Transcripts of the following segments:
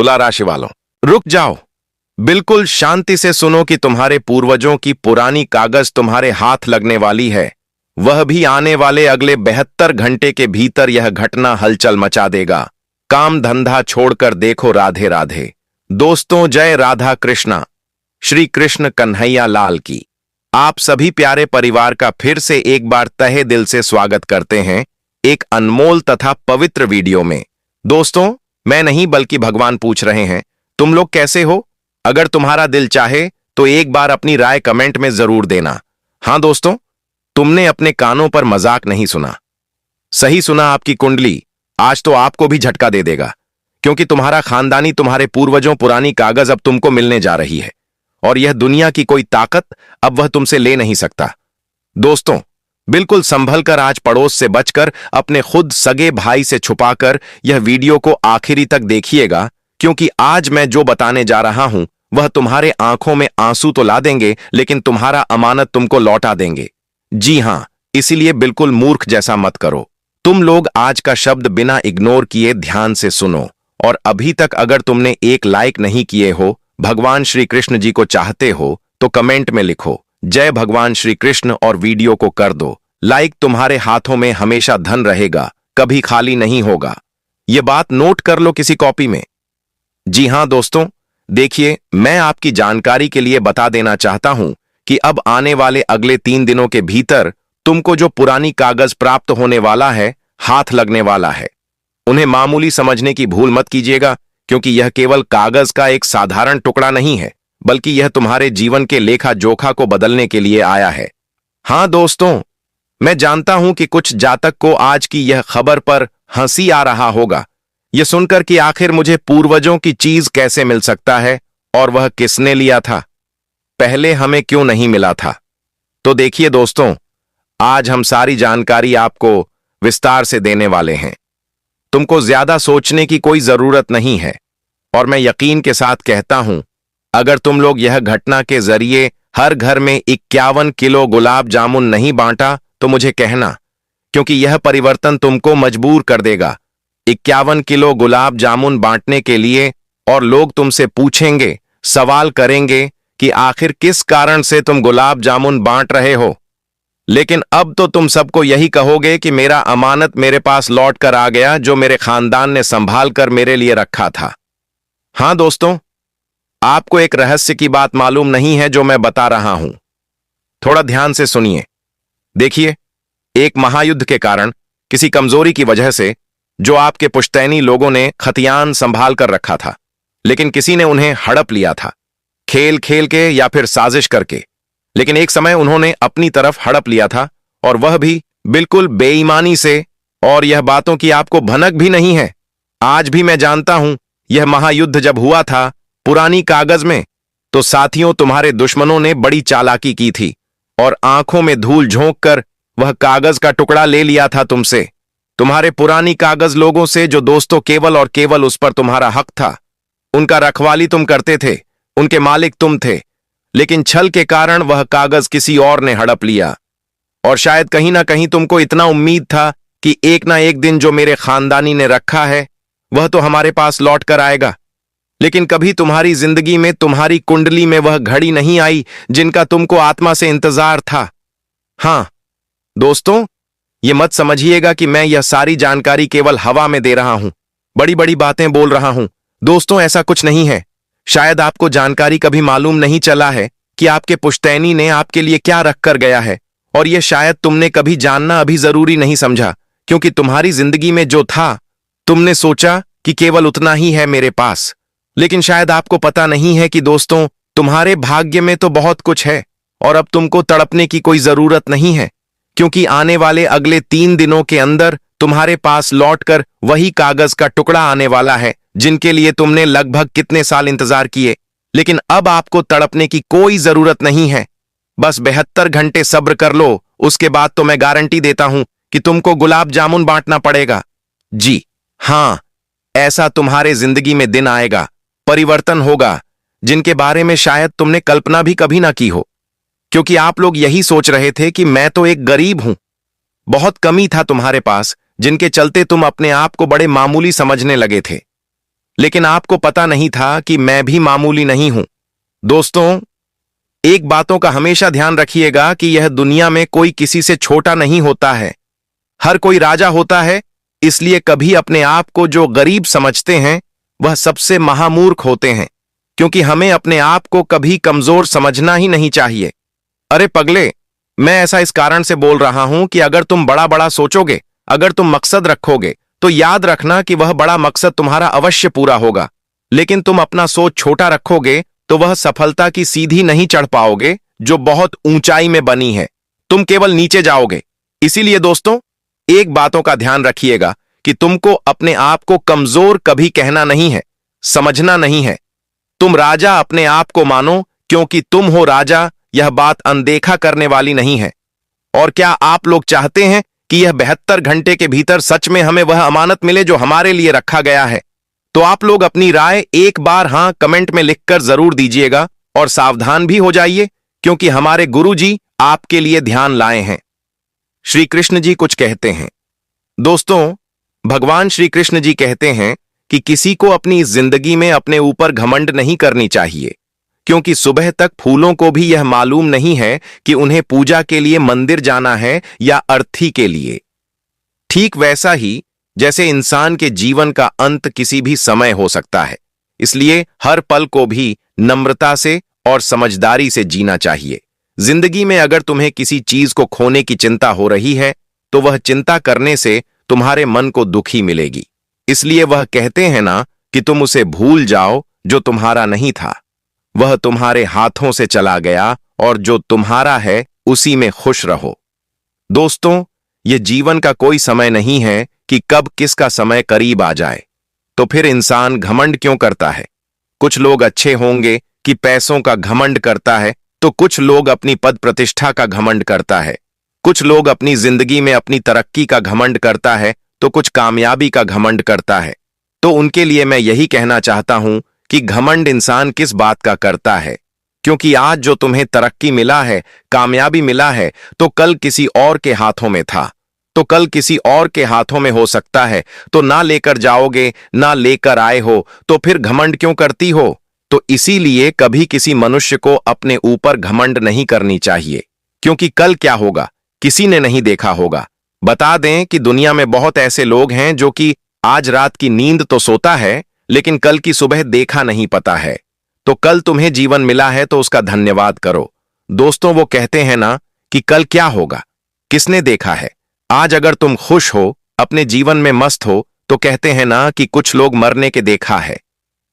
तुला राशि वालों, रुक जाओ। बिल्कुल शांति से सुनो कि तुम्हारे पूर्वजों की पुरानी कागज तुम्हारे हाथ लगने वाली है। वह भी आने वाले अगले 72 घंटे के भीतर यह घटना हलचल मचा देगा। काम धंधा छोड़कर देखो राधे राधे। दोस्तों, जय राधा कृष्णा। श्री कृष्ण कन्हैया लाल की। आप सभी प्यारे परिवार का फिर से एक बार तहे दिल से स्वागत करते हैं एक अनमोल तथा पवित्र वीडियो में। दोस्तों, मैं नहीं बल्कि भगवान पूछ रहे हैं, तुम लोग कैसे हो? अगर तुम्हारा दिल चाहे तो एक बार अपनी राय कमेंट में जरूर देना। हां दोस्तों, तुमने अपने कानों पर मजाक नहीं सुना, सही सुना। आपकी कुंडली आज तो आपको भी झटका दे देगा, क्योंकि तुम्हारा खानदानी, तुम्हारे पूर्वजों पुरानी कागज अब तुमको मिलने जा रही है, और यह दुनिया की कोई ताकत अब वह तुमसे ले नहीं सकता। दोस्तों, बिल्कुल संभल कर, आज पड़ोस से बचकर, अपने खुद सगे भाई से छुपाकर यह वीडियो को आखिरी तक देखिएगा, क्योंकि आज मैं जो बताने जा रहा हूं वह तुम्हारे आंखों में आंसू तो ला देंगे, लेकिन तुम्हारा अमानत तुमको लौटा देंगे। जी हां, इसीलिए बिल्कुल मूर्ख जैसा मत करो। तुम लोग आज का शब्द बिना इग्नोर किए ध्यान से सुनो, और अभी तक अगर तुमने एक लाइक नहीं किए हो, भगवान श्री कृष्ण जी को चाहते हो, तो कमेंट में लिखो जय भगवान श्री कृष्ण और वीडियो को कर दो लाइक। तुम्हारे हाथों में हमेशा धन रहेगा, कभी खाली नहीं होगा। यह बात नोट कर लो किसी कॉपी में। जी हां दोस्तों, देखिए, मैं आपकी जानकारी के लिए बता देना चाहता हूं कि अब आने वाले अगले 3 दिनों के भीतर तुमको जो पुरानी कागज प्राप्त होने वाला है, हाथ लगने वाला है। उन्हें मामूली समझने की भूल मत कीजिएगा, क्योंकि यह केवल कागज का एक साधारण टुकड़ा नहीं है, बल्कि यह तुम्हारे जीवन के लेखा जोखा को बदलने के लिए आया है। हां दोस्तों, मैं जानता हूं कि कुछ जातक को आज की यह खबर पर हंसी आ रहा होगा, यह सुनकर कि आखिर मुझे पूर्वजों की चीज कैसे मिल सकता है, और वह किसने लिया था, पहले हमें क्यों नहीं मिला था। तो देखिए दोस्तों, आज हम सारी जानकारी आपको विस्तार से देने वाले हैं। तुमको ज्यादा सोचने की कोई जरूरत नहीं है, और मैं यकीन के साथ कहता हूं, अगर तुम लोग यह घटना के जरिए हर घर में 51 किलो गुलाब जामुन नहीं बांटा तो मुझे कहना, क्योंकि यह परिवर्तन तुमको मजबूर कर देगा 51 किलो गुलाब जामुन बांटने के लिए। और लोग तुमसे पूछेंगे, सवाल करेंगे कि आखिर किस कारण से तुम गुलाब जामुन बांट रहे हो। लेकिन अब तो तुम सबको यही कहोगे कि मेरा अमानत मेरे पास लौट कर आ गया, जो मेरे खानदान ने संभाल कर मेरे लिए रखा था। हां दोस्तों, आपको एक रहस्य की बात मालूम नहीं है जो मैं बता रहा हूं। थोड़ा ध्यान से सुनिए। देखिए, एक महायुद्ध के कारण, किसी कमजोरी की वजह से, जो आपके पुश्तैनी लोगों ने खतियान संभाल कर रखा था, लेकिन किसी ने उन्हें हड़प लिया था, खेल खेल के या फिर साजिश करके। लेकिन एक समय उन्होंने अपनी तरफ हड़प लिया था, और वह भी बिल्कुल बेईमानी से, और यह बातों की आपको भनक भी नहीं है। आज भी मैं जानता हूं, यह महायुद्ध जब हुआ था पुरानी कागज में, तो साथियों, तुम्हारे दुश्मनों ने बड़ी चालाकी की थी, और आंखों में धूल झोंक कर वह कागज का टुकड़ा ले लिया था तुमसे, तुम्हारे पुरानी कागज लोगों से, जो दोस्तों केवल और केवल उस पर तुम्हारा हक था। उनका रखवाली तुम करते थे, उनके मालिक तुम थे, लेकिन छल के कारण वह कागज किसी और ने हड़प लिया। और शायद कहीं ना कहीं तुमको इतना उम्मीद था कि एक ना एक दिन जो मेरे खानदानी ने रखा है वह तो हमारे पास लौट कर आएगा। लेकिन कभी तुम्हारी जिंदगी में, तुम्हारी कुंडली में वह घड़ी नहीं आई जिनका तुमको आत्मा से इंतजार था। हां दोस्तों, ये मत समझिएगा कि मैं यह सारी जानकारी केवल हवा में दे रहा हूं, बड़ी बड़ी बातें बोल रहा हूं। दोस्तों, ऐसा कुछ नहीं है। शायद आपको जानकारी कभी मालूम नहीं चला है कि आपके पुश्तैनी ने आपके लिए क्या रख कर गया है, और यह शायद तुमने कभी जानना अभी जरूरी नहीं समझा, क्योंकि तुम्हारी जिंदगी में जो था, तुमने सोचा कि केवल उतना ही है मेरे पास। लेकिन शायद आपको पता नहीं है कि दोस्तों, तुम्हारे भाग्य में तो बहुत कुछ है, और अब तुमको तड़पने की कोई जरूरत नहीं है, क्योंकि आने वाले अगले 3 दिनों के अंदर तुम्हारे पास लौटकर वही कागज का टुकड़ा आने वाला है, जिनके लिए तुमने लगभग कितने साल इंतजार किए। लेकिन अब आपको तड़पने की कोई जरूरत नहीं है। बस 72 घंटे सब्र कर लो, उसके बाद तो मैं गारंटी देता हूं कि तुमको गुलाब जामुन बांटना पड़ेगा। जी हां, ऐसा तुम्हारे जिंदगी में दिन आएगा, परिवर्तन होगा, जिनके बारे में शायद तुमने कल्पना भी कभी ना की हो। क्योंकि आप लोग यही सोच रहे थे कि मैं तो एक गरीब हूं, बहुत कमी था तुम्हारे पास, जिनके चलते तुम अपने आप को बड़े मामूली समझने लगे थे। लेकिन आपको पता नहीं था कि मैं भी मामूली नहीं हूं। दोस्तों, एक बातों का हमेशा ध्यान रखिएगा कि यह दुनिया में कोई किसी से छोटा नहीं होता है। हर कोई राजा होता है, इसलिए कभी अपने आप को जो गरीब समझते हैं वह सबसे महामूर्ख होते हैं, क्योंकि हमें अपने आप को कभी कमजोर समझना ही नहीं चाहिए। अरे पगले, मैं ऐसा इस कारण से बोल रहा हूं कि अगर तुम बड़ा बड़ा सोचोगे, अगर तुम मकसद रखोगे, तो याद रखना कि वह बड़ा मकसद तुम्हारा अवश्य पूरा होगा। लेकिन तुम अपना सोच छोटा रखोगे तो वह सफलता की सीधी नहीं चढ़ पाओगे जो बहुत ऊंचाई में बनी है, तुम केवल नीचे जाओगे। इसीलिए दोस्तों, एक बातों का ध्यान रखिएगा कि तुमको अपने आप को कमजोर कभी कहना नहीं है, समझना नहीं है। तुम राजा अपने आप को मानो, क्योंकि तुम हो राजा, यह बात अनदेखा करने वाली नहीं है। और क्या आप लोग चाहते हैं कि यह 72 घंटे के भीतर सच में हमें वह अमानत मिले जो हमारे लिए रखा गया है? तो आप लोग अपनी राय एक बार हां कमेंट में लिखकर जरूर दीजिएगा, और सावधान भी हो जाइए, क्योंकि हमारे गुरुजी आपके लिए ध्यान लाए हैं। श्री कृष्ण जी कुछ कहते हैं। दोस्तों, भगवान श्री कृष्ण जी कहते हैं कि किसी को अपनी जिंदगी में अपने ऊपर घमंड नहीं करनी चाहिए, क्योंकि सुबह तक फूलों को भी यह मालूम नहीं है कि उन्हें पूजा के लिए मंदिर जाना है या अर्थी के लिए। ठीक वैसा ही जैसे इंसान के जीवन का अंत किसी भी समय हो सकता है, इसलिए हर पल को भी नम्रता से और समझदारी से जीना चाहिए। जिंदगी में अगर तुम्हें किसी चीज को खोने की चिंता हो रही है, तो वह चिंता करने से तुम्हारे मन को दुखी मिलेगी। इसलिए वह कहते हैं ना कि तुम उसे भूल जाओ जो तुम्हारा नहीं था। वह तुम्हारे हाथों से चला गया, और जो तुम्हारा है उसी में खुश रहो। दोस्तों, यह जीवन का कोई समय नहीं है कि कब किसका समय करीब आ जाए। तो फिर इंसान घमंड क्यों करता है? कुछ लोग अच्छे होंगे कि पैसों का घमंड करता है, तो कुछ लोग अपनी पद प्रतिष्ठा का घमंड करता है, कुछ लोग अपनी जिंदगी में अपनी तरक्की का घमंड करता है, तो कुछ कामयाबी का घमंड करता है। तो उनके लिए मैं यही कहना चाहता हूं कि घमंड इंसान किस बात का करता है, क्योंकि आज जो तुम्हें तरक्की मिला है, कामयाबी मिला है, तो कल किसी और के हाथों में था, तो कल किसी और के हाथों में हो सकता है। तो ना लेकर जाओगे, ना लेकर आए हो, तो फिर घमंड क्यों करती हो? तो इसीलिए कभी किसी मनुष्य को अपने ऊपर घमंड नहीं करनी चाहिए, क्योंकि कल क्या होगा किसी ने नहीं देखा होगा। बता दें कि दुनिया में बहुत ऐसे लोग हैं जो कि आज रात की नींद तो सोता है, लेकिन कल की सुबह देखा नहीं पता है। तो कल तुम्हें जीवन मिला है तो उसका धन्यवाद करो। दोस्तों, वो कहते हैं ना कि कल क्या होगा किसने देखा है। आज अगर तुम खुश हो, अपने जीवन में मस्त हो, तो कहते हैं ना कि कुछ लोग मरने के देखा है,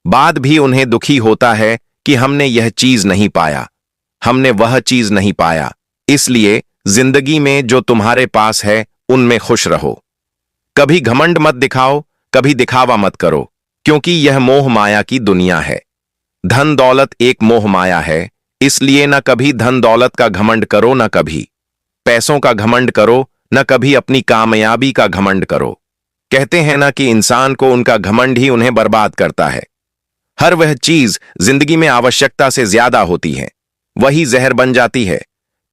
बाद भी उन्हें दुखी होता है कि हमने यह चीज नहीं पाया, हमने वह चीज नहीं पाया। इसलिए जिंदगी में जो तुम्हारे पास है उनमें खुश रहो। कभी घमंड मत दिखाओ, कभी दिखावा मत करो, क्योंकि यह मोह माया की दुनिया है। धन दौलत एक मोह माया है, इसलिए न कभी धन दौलत का घमंड करो, न कभी पैसों का घमंड करो, न कभी अपनी कामयाबी का घमंड करो। कहते हैं ना कि इंसान को उनका घमंड ही उन्हें बर्बाद करता है। हर वह चीज जिंदगी में आवश्यकता से ज्यादा होती है, वही जहर बन जाती है।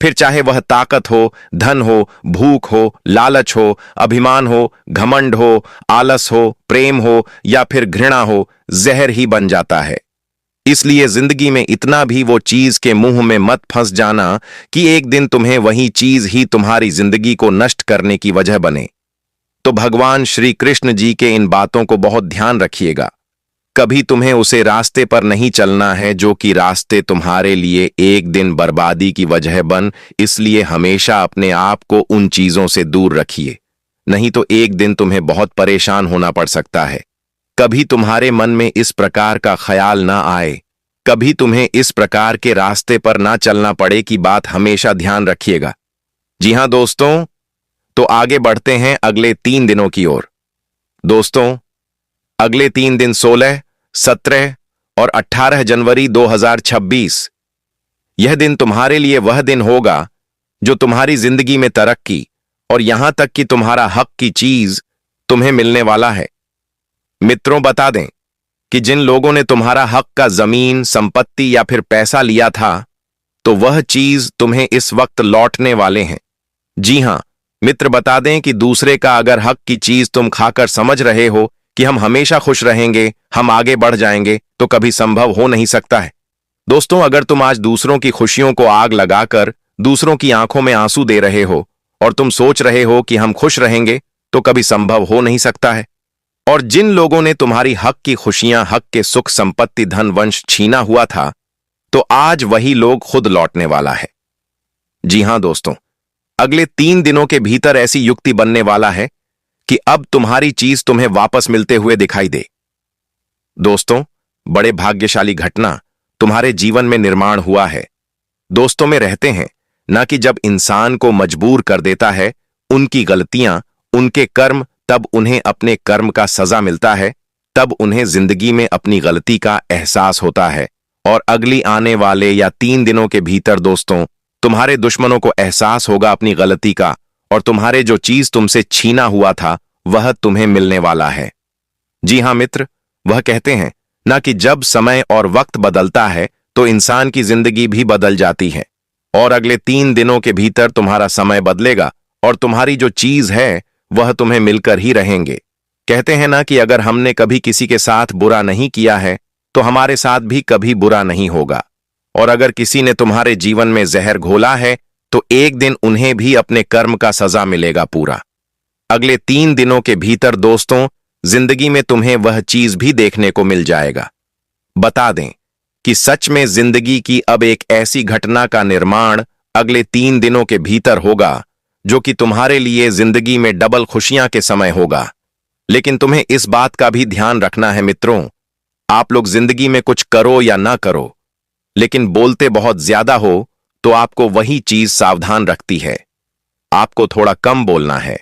फिर चाहे वह ताकत हो, धन हो, भूख हो, लालच हो, अभिमान हो, घमंड हो, आलस हो, प्रेम हो या फिर घृणा हो, जहर ही बन जाता है। इसलिए जिंदगी में इतना भी वो चीज के मुंह में मत फंस जाना कि एक दिन तुम्हें वही चीज ही तुम्हारी जिंदगी को नष्ट करने की वजह बने। तो भगवान श्री कृष्ण जी के इन बातों को बहुत ध्यान रखिएगा। कभी तुम्हें उसे रास्ते पर नहीं चलना है जो कि रास्ते तुम्हारे लिए एक दिन बर्बादी की वजह बन। इसलिए हमेशा अपने आप को उन चीजों से दूर रखिए, नहीं तो एक दिन तुम्हें बहुत परेशान होना पड़ सकता है। कभी तुम्हारे मन में इस प्रकार का ख्याल ना आए, कभी तुम्हें इस प्रकार के रास्ते पर ना चलना पड़े की बात हमेशा ध्यान रखिएगा। जी हां दोस्तों, तो आगे बढ़ते हैं अगले 3 दिनों की ओर। दोस्तों, अगले 3 दिन 16, 17 और 18 जनवरी 2026, यह दिन तुम्हारे लिए वह दिन होगा जो तुम्हारी जिंदगी में तरक्की और यहां तक कि तुम्हारा हक की चीज तुम्हें मिलने वाला है। मित्रों, बता दें कि जिन लोगों ने तुम्हारा हक का जमीन, संपत्ति या फिर पैसा लिया था, तो वह चीज तुम्हें इस वक्त लौटने वाले हैं। जी हां मित्र, बता दें कि दूसरे का अगर हक की चीज तुम खाकर समझ रहे हो कि हम हमेशा खुश रहेंगे, हम आगे बढ़ जाएंगे, तो कभी संभव हो नहीं सकता है। दोस्तों, अगर तुम आज दूसरों की खुशियों को आग लगाकर दूसरों की आंखों में आंसू दे रहे हो और तुम सोच रहे हो कि हम खुश रहेंगे, तो कभी संभव हो नहीं सकता है। और जिन लोगों ने तुम्हारी हक की खुशियां, हक के सुख, संपत्ति, धन, वंश छीना हुआ था, तो आज वही लोग खुद लौटने वाला है। जी हां दोस्तों, अगले 3 दिनों के भीतर ऐसी युक्ति बनने वाला है कि अब तुम्हारी चीज तुम्हें वापस मिलते हुए दिखाई दे। दोस्तों, बड़े भाग्यशाली घटना तुम्हारे जीवन में निर्माण हुआ है। दोस्तों में रहते हैं ना कि जब इंसान को मजबूर कर देता है उनकी गलतियां, उनके कर्म, तब उन्हें अपने कर्म का सजा मिलता है, तब उन्हें जिंदगी में अपनी गलती का एहसास होता है। और अगली आने वाले या 3 दिनों के भीतर दोस्तों, तुम्हारे दुश्मनों को एहसास होगा अपनी गलती का, और तुम्हारे जो चीज तुमसे छीना हुआ था वह तुम्हें मिलने वाला है। जी हां मित्र, वह कहते हैं ना कि जब समय और वक्त बदलता है तो इंसान की जिंदगी भी बदल जाती है। और अगले 3 दिनों के भीतर तुम्हारा समय बदलेगा और तुम्हारी जो चीज है वह तुम्हें मिलकर ही रहेंगे। कहते हैं ना कि अगर हमने कभी किसी के साथ बुरा नहीं किया है तो हमारे साथ भी कभी बुरा नहीं होगा। और अगर किसी ने तुम्हारे जीवन में जहर घोला है तो एक दिन उन्हें भी अपने कर्म का सजा मिलेगा पूरा। अगले 3 दिनों के भीतर दोस्तों, जिंदगी में तुम्हें वह चीज भी देखने को मिल जाएगा। बता दें कि सच में जिंदगी की अब एक ऐसी घटना का निर्माण अगले 3 दिनों के भीतर होगा जो कि तुम्हारे लिए जिंदगी में डबल खुशियां के समय होगा। लेकिन तुम्हें इस बात का भी ध्यान रखना है मित्रों, आप लोग जिंदगी में कुछ करो या ना करो, लेकिन बोलते बहुत ज्यादा हो तो आपको वही चीज सावधान रखती है। आपको थोड़ा कम बोलना है।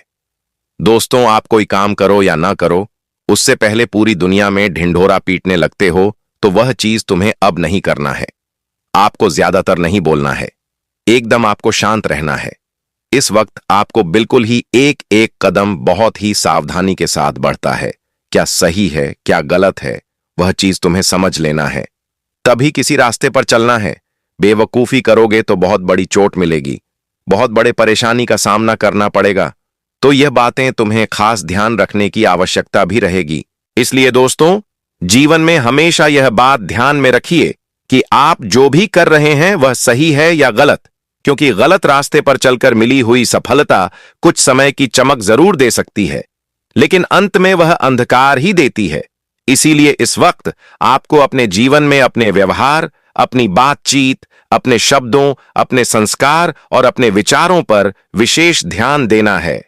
दोस्तों, आप कोई काम करो या ना करो, उससे पहले पूरी दुनिया में ढिंढोरा पीटने लगते हो तो वह चीज तुम्हें अब नहीं करना है। आपको ज्यादातर नहीं बोलना है, एकदम आपको शांत रहना है। इस वक्त आपको बिल्कुल ही एक एक कदम बहुत ही सावधानी के साथ बढ़ता है। क्या सही है, क्या गलत है, वह चीज तुम्हें समझ लेना है, तभी किसी रास्ते पर चलना है। बेवकूफी करोगे तो बहुत बड़ी चोट मिलेगी, बहुत बड़े परेशानी का सामना करना पड़ेगा। तो यह बातें तुम्हें खास ध्यान रखने की आवश्यकता भी रहेगी। इसलिए दोस्तों, जीवन में हमेशा यह बात ध्यान में रखिए कि आप जो भी कर रहे हैं वह सही है या गलत, क्योंकि गलत रास्ते पर चलकर मिली हुई सफलता कुछ समय की चमक जरूर दे सकती है, लेकिन अंत में वह अंधकार ही देती है। इसीलिए इस वक्त आपको अपने जीवन में अपने व्यवहार, अपनी बातचीत, अपने शब्दों, अपने संस्कार और अपने विचारों पर विशेष ध्यान देना है,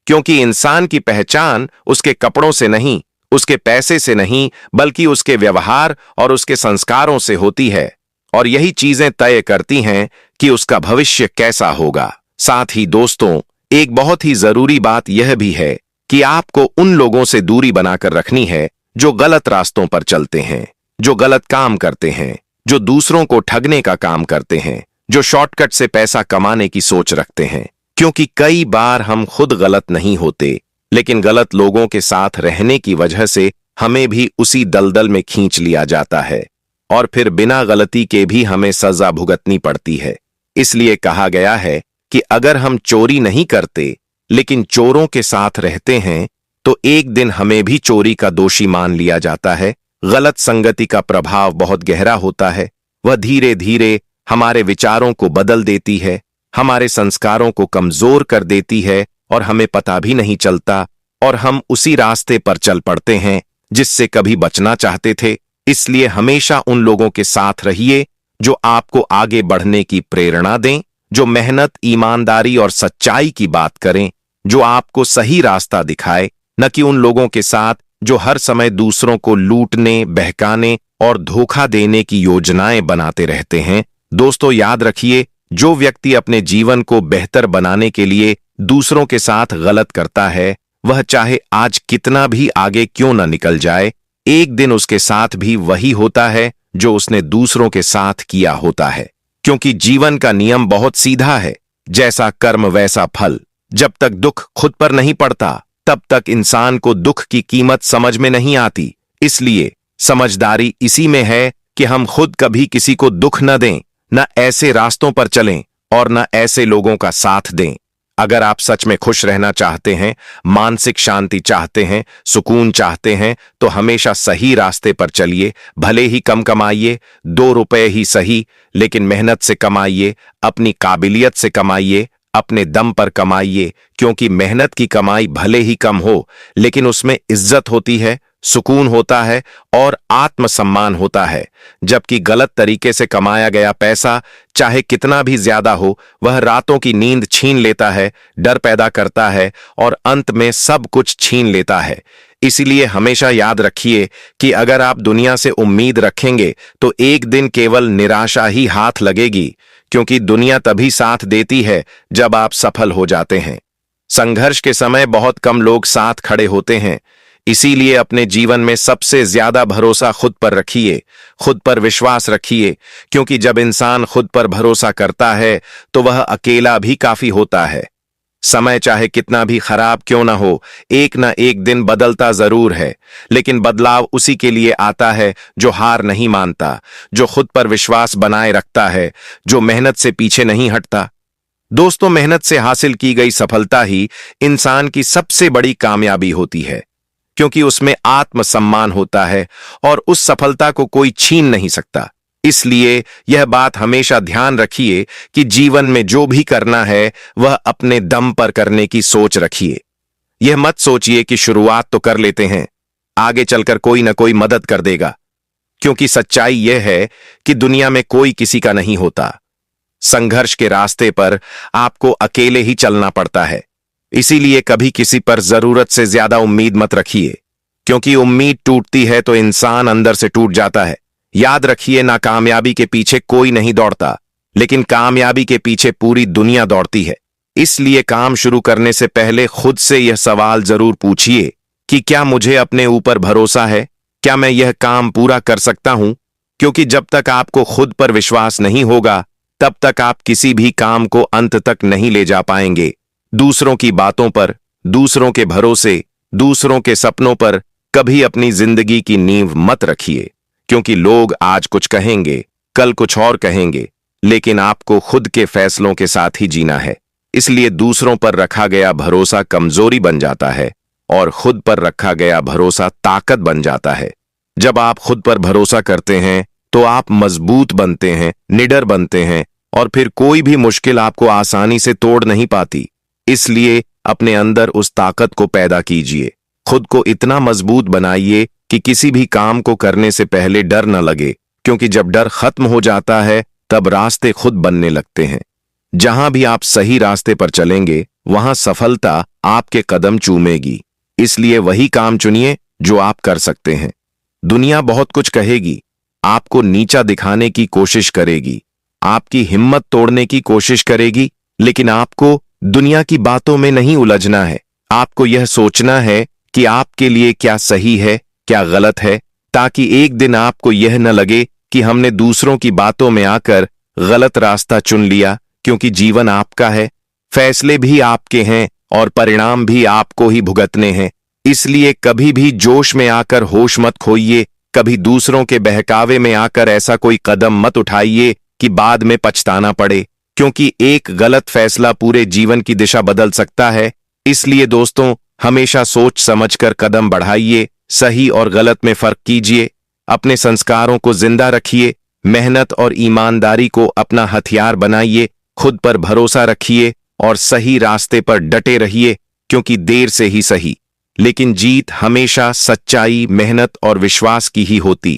क्योंकि इंसान की पहचान उसके कपड़ों से नहीं, उसके पैसे से नहीं, बल्कि उसके व्यवहार और उसके संस्कारों से होती है। और यही चीजें तय करती हैं कि उसका भविष्य कैसा होगा। साथ ही दोस्तों, एक बहुत ही जरूरी बात यह भी है कि आपको उन लोगों से दूरी बनाकर रखनी है जो गलत रास्तों पर चलते हैं, जो गलत काम करते हैं, जो दूसरों को ठगने का काम करते हैं, जो शॉर्टकट से पैसा कमाने की सोच रखते हैं। क्योंकि कई बार हम खुद गलत नहीं होते, लेकिन गलत लोगों के साथ रहने की वजह से हमें भी उसी दलदल में खींच लिया जाता है और फिर बिना गलती के भी हमें सजा भुगतनी पड़ती है। इसलिए कहा गया है कि अगर हम चोरी नहीं करते लेकिन चोरों के साथ रहते हैं तो एक दिन हमें भी चोरी का दोषी मान लिया जाता है। गलत संगति का प्रभाव बहुत गहरा होता है, वह धीरे धीरे हमारे विचारों को बदल देती है, हमारे संस्कारों को कमजोर कर देती है और हमें पता भी नहीं चलता, और हम उसी रास्ते पर चल पड़ते हैं जिससे कभी बचना चाहते थे। इसलिए हमेशा उन लोगों के साथ रहिए जो आपको आगे बढ़ने की प्रेरणा दें, जो मेहनत, ईमानदारी और सच्चाई की बात करें, जो आपको सही रास्ता दिखाए, न कि उन लोगों के साथ जो हर समय दूसरों को लूटने, बहकाने और धोखा देने की योजनाएं बनाते रहते हैं। दोस्तों, याद रखिए, जो व्यक्ति अपने जीवन को बेहतर बनाने के लिए दूसरों के साथ गलत करता है, वह चाहे आज कितना भी आगे क्यों न निकल जाए, एक दिन उसके साथ भी वही होता है जो उसने दूसरों के साथ किया होता है। क्योंकि जीवन का नियम बहुत सीधा है, जैसा कर्म वैसा फल। जब तक दुख खुद पर नहीं पड़ता तब तक इंसान को दुख की कीमत समझ में नहीं आती। इसलिए समझदारी इसी में है कि हम खुद कभी किसी को दुख न दें, न ऐसे रास्तों पर चलें और न ऐसे लोगों का साथ दें। अगर आप सच में खुश रहना चाहते हैं, मानसिक शांति चाहते हैं, सुकून चाहते हैं, तो हमेशा सही रास्ते पर चलिए। भले ही कम कमाइए, 2 रुपए ही सही, लेकिन मेहनत से कमाइए, अपनी काबिलियत से कमाइए, अपने दम पर कमाइए। क्योंकि मेहनत की कमाई भले ही कम हो, लेकिन उसमें इज्जत होती है, सुकून होता है और आत्मसम्मान होता है। जबकि गलत तरीके से कमाया गया पैसा चाहे कितना भी ज्यादा हो, वह रातों की नींद छीन लेता है, डर पैदा करता है और अंत में सब कुछ छीन लेता है। इसीलिए हमेशा याद रखिए कि अगर आप दुनिया से उम्मीद रखेंगे तो एक दिन केवल निराशा ही हाथ लगेगी। क्योंकि दुनिया तभी साथ देती है जब आप सफल हो जाते हैं। संघर्ष के समय बहुत कम लोग साथ खड़े होते हैं। इसीलिए अपने जीवन में सबसे ज्यादा भरोसा खुद पर रखिए, खुद पर विश्वास रखिए। क्योंकि जब इंसान खुद पर भरोसा करता है तो वह अकेला भी काफी होता है। समय चाहे कितना भी खराब क्यों ना हो, एक ना एक दिन बदलता जरूर है, लेकिन बदलाव उसी के लिए आता है जो हार नहीं मानता, जो खुद पर विश्वास बनाए रखता है, जो मेहनत से पीछे नहीं हटता। दोस्तों, मेहनत से हासिल की गई सफलता ही इंसान की सबसे बड़ी कामयाबी होती है। क्योंकि उसमें आत्मसम्मान होता है और उस सफलता को कोई छीन नहीं सकता। इसलिए यह बात हमेशा ध्यान रखिए कि जीवन में जो भी करना है वह अपने दम पर करने की सोच रखिए। यह मत सोचिए कि शुरुआत तो कर लेते हैं, आगे चलकर कोई ना कोई मदद कर देगा। क्योंकि सच्चाई यह है कि दुनिया में कोई किसी का नहीं होता। संघर्ष के रास्ते पर आपको अकेले ही चलना पड़ता है। इसीलिए कभी किसी पर जरूरत से ज्यादा उम्मीद मत रखिए। क्योंकि उम्मीद टूटती है तो इंसान अंदर से टूट जाता है। याद रखिए, नाकामयाबी के पीछे कोई नहीं दौड़ता, लेकिन कामयाबी के पीछे पूरी दुनिया दौड़ती है। इसलिए काम शुरू करने से पहले खुद से यह सवाल जरूर पूछिए कि क्या मुझे अपने ऊपर भरोसा है, क्या मैं यह काम पूरा कर सकता हूं। क्योंकि जब तक आपको खुद पर विश्वास नहीं होगा, तब तक आप किसी भी काम को अंत तक नहीं ले जा पाएंगे। दूसरों की बातों पर, दूसरों के भरोसे, दूसरों के सपनों पर कभी अपनी जिंदगी की नींव मत रखिए। क्योंकि लोग आज कुछ कहेंगे, कल कुछ और कहेंगे, लेकिन आपको खुद के फैसलों के साथ ही जीना है। इसलिए दूसरों पर रखा गया भरोसा कमजोरी बन जाता है और खुद पर रखा गया भरोसा ताकत बन जाता है। जब आप खुद पर भरोसा करते हैं तो आप मजबूत बनते हैं, निडर बनते हैं और फिर कोई भी मुश्किल आपको आसानी से तोड़ नहीं पाती। इसलिए अपने अंदर उस ताकत को पैदा कीजिए। खुद को इतना मजबूत बनाइए कि किसी भी काम को करने से पहले डर न लगे। क्योंकि जब डर खत्म हो जाता है तब रास्ते खुद बनने लगते हैं। जहां भी आप सही रास्ते पर चलेंगे वहां सफलता आपके कदम चूमेगी। इसलिए वही काम चुनिए जो आप कर सकते हैं। दुनिया बहुत कुछ कहेगी, आपको नीचा दिखाने की कोशिश करेगी, आपकी हिम्मत तोड़ने की कोशिश करेगी, लेकिन आपको दुनिया की बातों में नहीं उलझना है। आपको यह सोचना है कि आपके लिए क्या सही है, क्या गलत है, ताकि एक दिन आपको यह न लगे कि हमने दूसरों की बातों में आकर गलत रास्ता चुन लिया। क्योंकि जीवन आपका है, फैसले भी आपके हैं और परिणाम भी आपको ही भुगतने हैं। इसलिए कभी भी जोश में आकर होश मत खोइए, कभी दूसरों के बहकावे में आकर ऐसा कोई कदम मत उठाइए कि बाद में पछताना पड़े। क्योंकि एक गलत फैसला पूरे जीवन की दिशा बदल सकता है। इसलिए दोस्तों, हमेशा सोच समझकर कदम बढ़ाइए, सही और गलत में फर्क कीजिए, अपने संस्कारों को जिंदा रखिए, मेहनत और ईमानदारी को अपना हथियार बनाइए, खुद पर भरोसा रखिए और सही रास्ते पर डटे रहिए। क्योंकि देर से ही सही, लेकिन जीत हमेशा सच्चाई, मेहनत और विश्वास की ही होती।